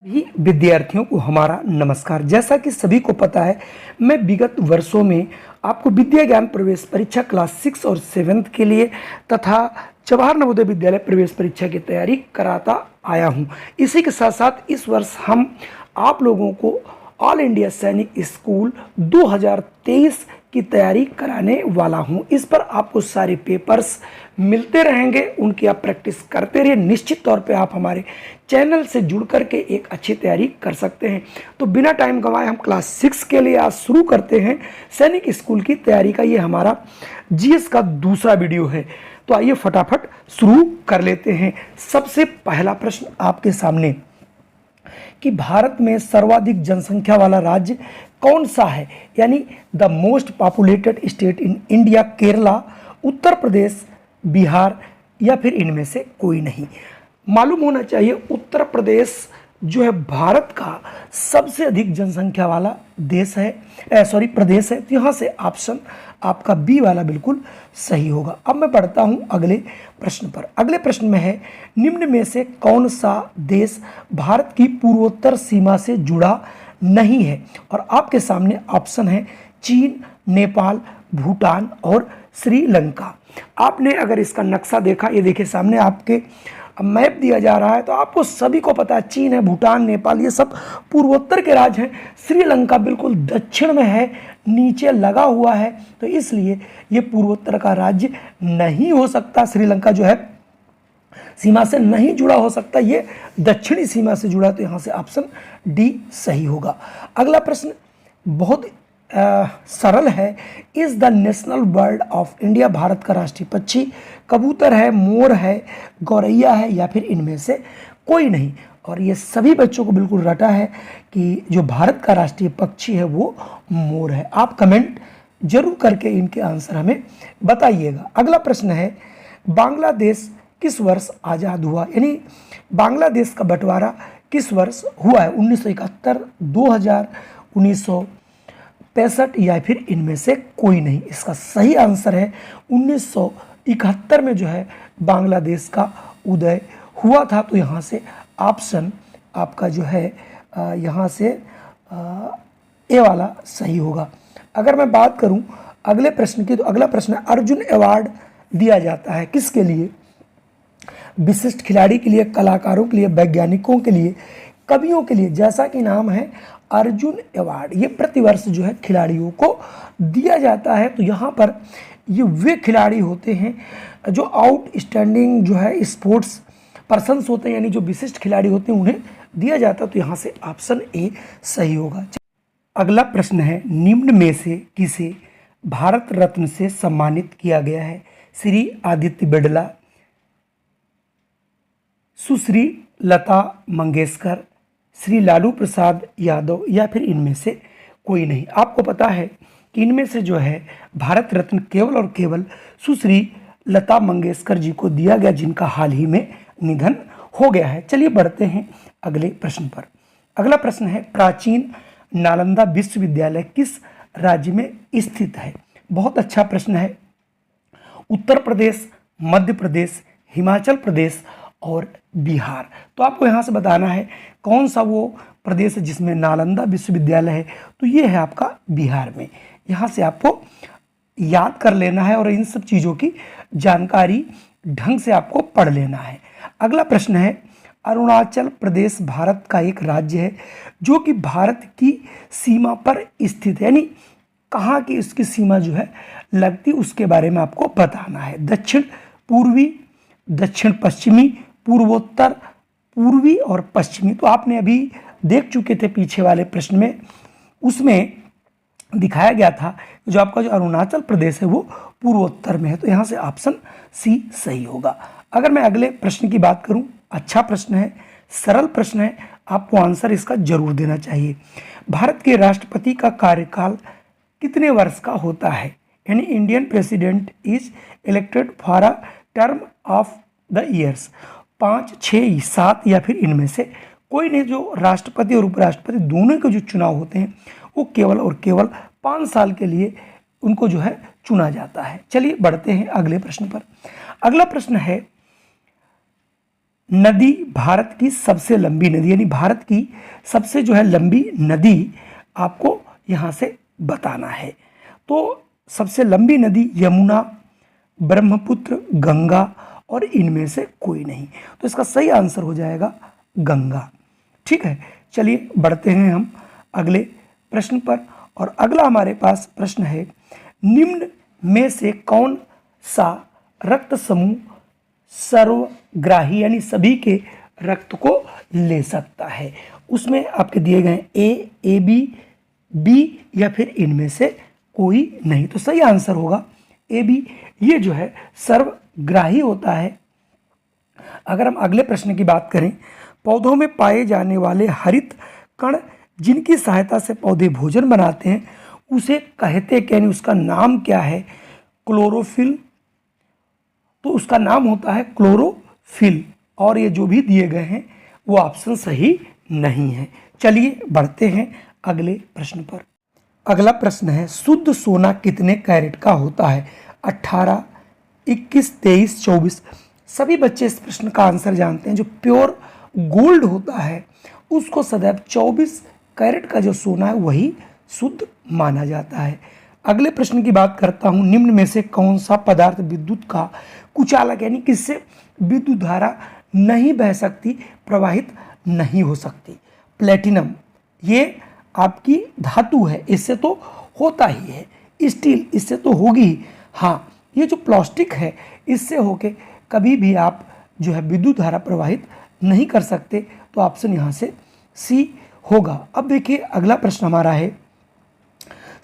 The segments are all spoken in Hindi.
भी विद्यार्थियों को हमारा नमस्कार। जैसा कि सभी को पता है, मैं विगत वर्षों में आपको विद्या ज्ञान प्रवेश परीक्षा क्लास 6 और 7 के लिए तथा जवाहर नवोदय विद्यालय प्रवेश परीक्षा की तैयारी कराता आया हूं। इसी के साथ साथ इस वर्ष हम आप लोगों को ऑल इंडिया सैनिक स्कूल 2023 की तैयारी कराने वाला हूं। इस पर आपको सारे पेपर्स मिलते रहेंगे, उनकी आप प्रैक्टिस करते रहिए। निश्चित तौर पे आप हमारे चैनल से जुड़ करके एक अच्छी तैयारी कर सकते हैं। तो बिना टाइम गंवाए हम क्लास 6 के लिए आज शुरू करते हैं सैनिक स्कूल की तैयारी का। ये हमारा जीएस का दूसरा वीडियो है, तो आइए फटाफट शुरू कर लेते हैं। सबसे पहला प्रश्न आपके सामने कि भारत में सर्वाधिक जनसंख्या वाला राज्य कौन सा है, यानी the most populated state in India, Kerala, Uttar Pradesh, Bihar या फिर इनमें से कोई नहीं। मालूम होना चाहिए उत्तर प्रदेश जो है भारत का सबसे अधिक जनसंख्या वाला देश है, प्रदेश है। तो यहाँ से ऑप्शन आपका बी वाला बिल्कुल सही होगा। अब मैं बढ़ता हूँ अगले प्रश्न पर। अगले प्रश्न में है, निम्न में से कौन सा देश भारत की पूर्वोत्तर सीमा से जुड़ा नहीं है? और आपके सामने ऑप्शन है चीन, नेपाल, भूटान और श्रीलंका। आपने अगर इसका नक्शा देखा, ये देखिए सामने आपके मैप दिया जा रहा है, तो आपको सभी को पता है चीन है, भूटान, नेपाल, ये सब पूर्वोत्तर के राज्य हैं। श्रीलंका बिल्कुल दक्षिण में है, नीचे लगा हुआ है, तो इसलिए ये पूर्वोत्तर का राज्य नहीं हो सकता। श्रीलंका जो है सीमा से नहीं जुड़ा हो सकता, ये दक्षिणी सीमा से जुड़ा, तो यहाँ से ऑप्शन डी सही होगा। अगला प्रश्न बहुत सरल है। Is the national bird of India, Bharat का राष्ट्रीय पक्षी कबूतर है, मोर है, गौरैया है या फिर इनमें से कोई नहीं? और ये सभी बच्चों को बिल्कुल रटा है कि जो भारत का राष्ट्रीय पक्षी है वो मोर है। आप कमेंट जरूर करके इनके आंसर हमें बताइएगा। अगला प्रश्न है, बांग्लादेश किस वर्ष आज़ाद हुआ, यानी बांग्लादेश का बंटवारा किस वर्ष हुआ है? 1971, 2000, 1965 या फिर इनमें से कोई नहीं? इसका सही आंसर है 1971 में जो है बांग्लादेश का उदय हुआ था। तो यहाँ से ऑप्शन आपका जो है यहाँ से ए वाला सही होगा। अगर मैं बात करूँ अगले प्रश्न की, तो अगला प्रश्न है, अर्जुन अवार्ड दिया जाता है किसके लिए? विशिष्ट खिलाड़ी के लिए, कलाकारों के लिए, वैज्ञानिकों के लिए, कवियों के लिए। जैसा कि नाम है अर्जुन अवार्ड, ये प्रतिवर्ष जो है खिलाड़ियों को दिया जाता है। तो यहाँ पर ये वे खिलाड़ी होते हैं जो आउटस्टैंडिंग जो है स्पोर्ट्स पर्सन्स होते हैं, यानी जो विशिष्ट खिलाड़ी होते हैं उन्हें दिया जाता है। तो यहाँ से ऑप्शन ए सही होगा। अगला प्रश्न है, निम्न में से किसे भारत रत्न से सम्मानित किया गया है? श्री आदित्य बिड़ला, सुश्री लता मंगेशकर, श्री लालू प्रसाद यादव या फिर इनमें से कोई नहीं? आपको पता है कि इनमें से जो है भारत रत्न केवल और केवल सुश्री लता मंगेशकर जी को दिया गया, जिनका हाल ही में निधन हो गया है। चलिए बढ़ते हैं अगले प्रश्न पर। अगला प्रश्न है, प्राचीन नालंदा विश्वविद्यालय किस राज्य में स्थित है? बहुत अच्छा प्रश्न है। उत्तर प्रदेश, मध्य प्रदेश, हिमाचल प्रदेश और बिहार। तो आपको यहाँ से बताना है कौन सा वो प्रदेश है जिसमें नालंदा विश्वविद्यालय है। तो ये है आपका बिहार में। यहाँ से आपको याद कर लेना है और इन सब चीज़ों की जानकारी ढंग से आपको पढ़ लेना है। अगला प्रश्न है, अरुणाचल प्रदेश भारत का एक राज्य है जो कि भारत की सीमा पर स्थित है, यानी कहाँ की इसकी सीमा जो है लगती, उसके बारे में आपको बताना है। दक्षिण पूर्वी, दक्षिण पश्चिमी, पूर्वोत्तर, पूर्वी और पश्चिमी। तो आपने अभी देख चुके थे पीछे वाले प्रश्न में, उसमें दिखाया गया था जो आपका जो अरुणाचल प्रदेश है वो पूर्वोत्तर में है। तो यहाँ से ऑप्शन सी सही होगा। अगर मैं अगले प्रश्न की बात करूँ, अच्छा प्रश्न है, सरल प्रश्न है, आपको आंसर इसका जरूर देना चाहिए। भारत के राष्ट्रपति का कार्यकाल कितने वर्ष का होता है? यानी Indian president is elected for a term of the years, 5, 6, 7 या फिर इनमें से कोई नहीं? जो राष्ट्रपति और उपराष्ट्रपति दोनों के जो चुनाव होते हैं वो केवल और केवल 5 साल के लिए उनको जो है चुना जाता है। चलिए बढ़ते हैं अगले प्रश्न पर। अगला प्रश्न है, नदी भारत की सबसे लंबी नदी, यानी भारत की सबसे जो है लंबी नदी आपको यहाँ से बताना है। तो सबसे लंबी नदी यमुना, ब्रह्मपुत्र, गंगा और इनमें से कोई नहीं। तो इसका सही आंसर हो जाएगा गंगा। ठीक है, चलिए बढ़ते हैं हम अगले प्रश्न पर। और अगला हमारे पास प्रश्न है, निम्न में से कौन सा रक्त समूह सर्वग्राही यानी सभी के रक्त को ले सकता है? उसमें आपके दिए गए ए बी या फिर इनमें से कोई नहीं। तो सही आंसर होगा ए बी, ये जो है सर्वग्राही होता है। अगर हम अगले प्रश्न की बात करें, पौधों में पाए जाने वाले हरित कण जिनकी सहायता से पौधे भोजन बनाते हैं उसे कहते क्या, यानी उसका नाम क्या है? क्लोरोफिल। तो उसका नाम होता है क्लोरोफिल। और ये जो भी दिए गए हैं वो ऑप्शन सही नहीं है। चलिए बढ़ते हैं अगले प्रश्न पर। अगला प्रश्न है, शुद्ध सोना कितने कैरेट का होता है? 18, 21, 23, 24। सभी बच्चे इस प्रश्न का आंसर जानते हैं। जो प्योर गोल्ड होता है उसको सदैव 24 कैरेट का जो सोना है वही शुद्ध माना जाता है। अगले प्रश्न की बात करता हूँ, निम्न में से कौन सा पदार्थ विद्युत का कुचालक, यानी किससे विद्युत धारा नहीं बह सकती, प्रवाहित नहीं हो सकती? प्लेटिनम। ये आपकी धातु है, इससे तो होता ही है। स्टील, इससे तो होगी। हाँ, ये जो प्लास्टिक है इससे होके कभी भी आप जो है विद्युत धारा प्रवाहित नहीं कर सकते। तो ऑप्शन यहाँ से सी होगा। अब देखिए अगला प्रश्न हमारा है,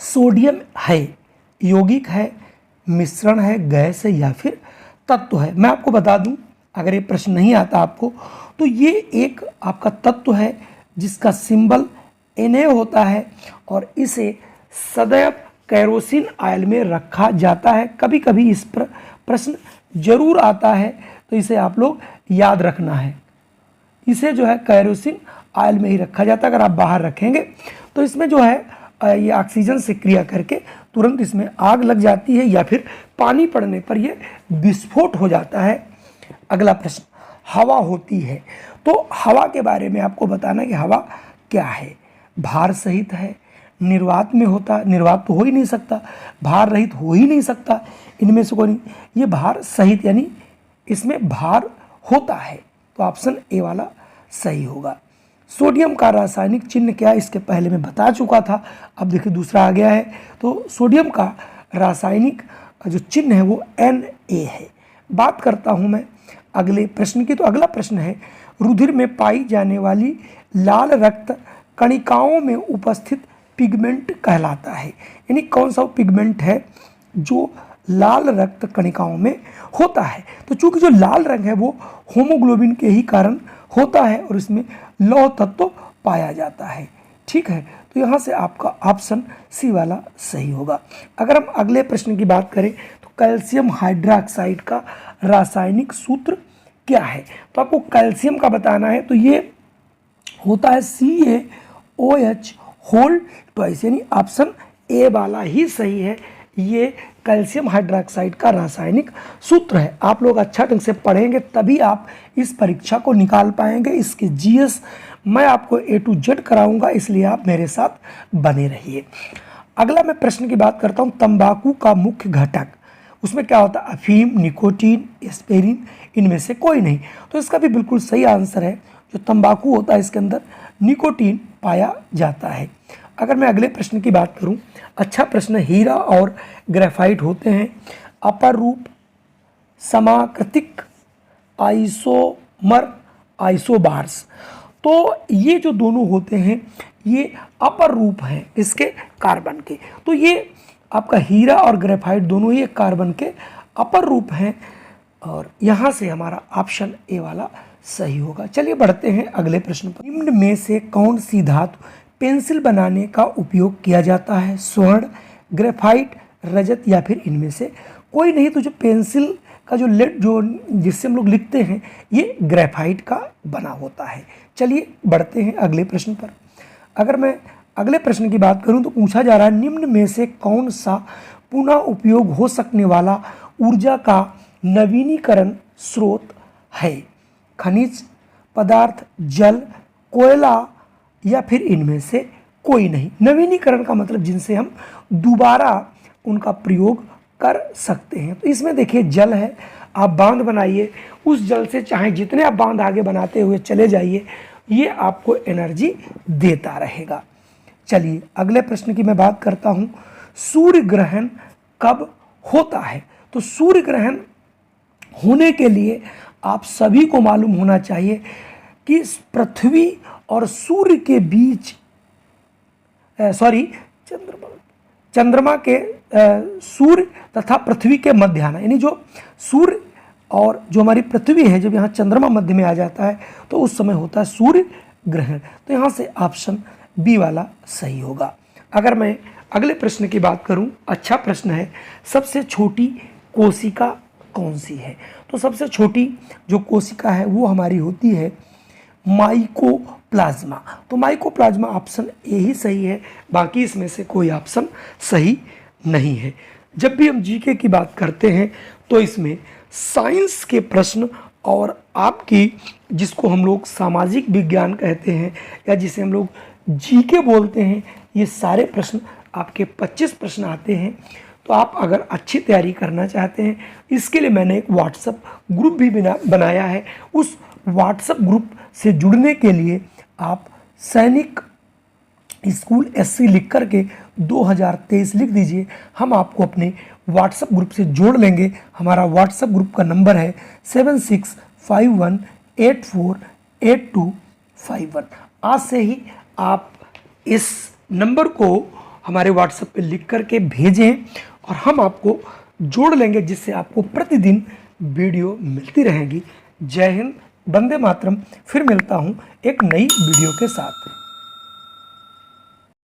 सोडियम है यौगिक है, मिश्रण है, गैस है या फिर तत्व है? मैं आपको बता दूं, अगर ये प्रश्न नहीं आता आपको, तो ये एक आपका तत्व है जिसका सिंबल Na होता है और इसे सदैव कैरोसिन ऑयल में रखा जाता है। कभी कभी इस पर प्रश्न जरूर आता है, तो इसे आप लोग याद रखना है। इसे जो है कैरोसिन ऑयल में ही रखा जाता है। अगर आप बाहर रखेंगे तो इसमें जो है ये ऑक्सीजन से क्रिया करके तुरंत इसमें आग लग जाती है या फिर पानी पड़ने पर ये विस्फोट हो जाता है। अगला प्रश्न, हवा होती है, तो हवा के बारे में आपको बताना कि हवा क्या है? भार सहित है, निर्वात में होता है, निर्वात तो हो ही नहीं सकता, भार रहित हो ही नहीं सकता, इनमें से कोई नहीं। ये भार सहित यानी इसमें भार होता है। तो ऑप्शन ए वाला सही होगा। सोडियम का रासायनिक चिन्ह क्या है? इसके पहले मैं बता चुका था, अब देखिए दूसरा आ गया है। तो सोडियम का रासायनिक जो चिन्ह है वो Na है। बात करता हूँ मैं अगले प्रश्न की। तो अगला प्रश्न है, रुधिर में पाई जाने वाली लाल रक्त कणिकाओं में उपस्थित पिगमेंट कहलाता है? यानी कौन सा पिगमेंट है जो लाल रक्त कणिकाओं में होता है? तो चूंकि जो लाल रंग है वो होमोग्लोबिन के ही कारण होता है और इसमें लौह तत्व पाया जाता है। ठीक है, तो यहाँ से आपका ऑप्शन सी वाला सही होगा। अगर हम अगले प्रश्न की बात करें, तो कैल्शियम हाइड्रोक्साइड का रासायनिक सूत्र क्या है? तो आपको कैल्शियम का बताना है। तो ये होता है CaOH होल ट्वाइस, यानी ऑप्शन ए वाला ही सही है। ये कैल्शियम हाइड्रोक्साइड का रासायनिक सूत्र है। आप लोग अच्छा ढंग से पढ़ेंगे तभी आप इस परीक्षा को निकाल पाएंगे। इसके GS मैं आपको A to Z कराऊंगा, इसलिए आप मेरे साथ बने रहिए। अगला मैं प्रश्न की बात करता हूँ, तंबाकू का मुख्य घटक, उसमें क्या होता है? अफीम, निकोटीन, एस्पिरिन, इनमें से कोई नहीं। तो इसका भी बिल्कुल सही आंसर है। जो तंबाकू होता है इसके अंदर निकोटीन पाया जाता है। अगर मैं अगले प्रश्न की बात करूं, अच्छा प्रश्न, हीरा और ग्रेफाइट होते हैं अपर रूप, समाकृतिक, आइसोमर, आइसोबार्स। तो ये जो दोनों होते हैं ये अपर रूप हैं इसके कार्बन के। तो ये आपका हीरा और ग्रेफाइट दोनों ही कार्बन के अपर रूप हैं और यहाँ से हमारा ऑप्शन ए वाला सही होगा। चलिए बढ़ते हैं अगले प्रश्न पर। निम्न में से कौन सी धातु पेंसिल बनाने का उपयोग किया जाता है? स्वर्ण, ग्रेफाइट, रजत या फिर इनमें से कोई नहीं। तो जो पेंसिल का जो लेड जो जिससे हम लोग लिखते हैं ये ग्रेफाइट का बना होता है। चलिए बढ़ते हैं अगले प्रश्न पर। अगर मैं अगले प्रश्न की बात करूं तो पूछा जा रहा है, निम्न में से कौन सा पुनः उपयोग हो सकने वाला ऊर्जा का नवीनीकरण स्रोत है? खनिज पदार्थ, जल, कोयला या फिर इनमें से कोई नहीं। नवीनीकरण का मतलब जिनसे हम दोबारा उनका प्रयोग कर सकते हैं। तो इसमें देखिए जल है, आप बांध बनाइए, उस जल से चाहे जितने आप बांध आगे बनाते हुए चले जाइए, ये आपको एनर्जी देता रहेगा। चलिए अगले प्रश्न की मैं बात करता हूँ, सूर्य ग्रहण कब होता है? तो सूर्य ग्रहण होने के लिए आप सभी को मालूम होना चाहिए कि पृथ्वी और सूर्य के बीच चंद्रमा के सूर्य तथा पृथ्वी के मध्य आना, यानी जो सूर्य और जो हमारी पृथ्वी है, जब यहाँ चंद्रमा मध्य में आ जाता है तो उस समय होता है सूर्य ग्रहण। तो यहाँ से ऑप्शन बी वाला सही होगा। अगर मैं अगले प्रश्न की बात करूं, अच्छा प्रश्न है, सबसे छोटी कोशिका कौन सी है? तो सबसे छोटी जो कोशिका है वो हमारी होती है माइकोप्लाज्मा। तो माइकोप्लाज्मा ऑप्शन ए ही सही है, बाकी इसमें से कोई ऑप्शन सही नहीं है। जब भी हम जीके की बात करते हैं तो इसमें साइंस के प्रश्न और आपकी जिसको हम लोग सामाजिक विज्ञान कहते हैं या जिसे हम लोग जीके बोलते हैं, ये सारे प्रश्न आपके 25 प्रश्न आते हैं। तो आप अगर अच्छी तैयारी करना चाहते हैं, इसके लिए मैंने एक व्हाट्सएप ग्रुप भी बनाया है। उस व्हाट्सएप ग्रुप से जुड़ने के लिए आप सैनिक स्कूल SC लिख करके 2023 लिख दीजिए, हम आपको अपने व्हाट्सएप ग्रुप से जोड़ लेंगे। हमारा व्हाट्सएप ग्रुप का नंबर है 7651848251। आज से ही आप इस नंबर को हमारे व्हाट्सएप पे लिख करके भेजें और हम आपको जोड़ लेंगे, जिससे आपको प्रतिदिन वीडियो मिलती रहेगी। जय हिंद, वंदे मातरम। फिर मिलता हूँ एक नई वीडियो के साथ।